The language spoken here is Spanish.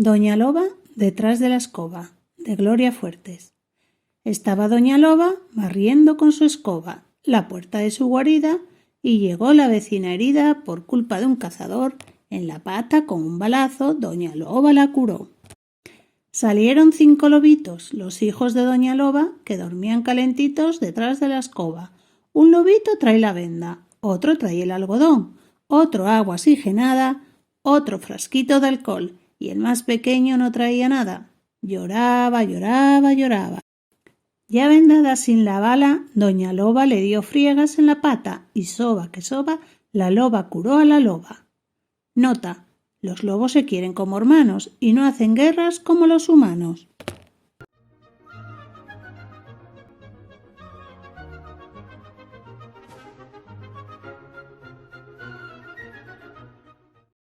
Doña Loba detrás de la escoba, de Gloria Fuertes. Estaba Doña Loba barriendo con su escoba la puerta de su guarida y llegó la vecina herida por culpa de un cazador en la pata con un balazo. Doña Loba la curó. Salieron 5 lobitos, los hijos de Doña Loba, que dormían calentitos detrás de la escoba. Un lobito trae la venda, otro trae el algodón, otro agua oxigenada, otro frasquito de alcohol, y el más pequeño no traía nada. Lloraba, lloraba, lloraba. Ya vendada sin la bala, Doña Loba le dio friegas en la pata y soba que soba, la loba curó a la loba. Nota: los lobos se quieren como hermanos y no hacen guerras como los humanos.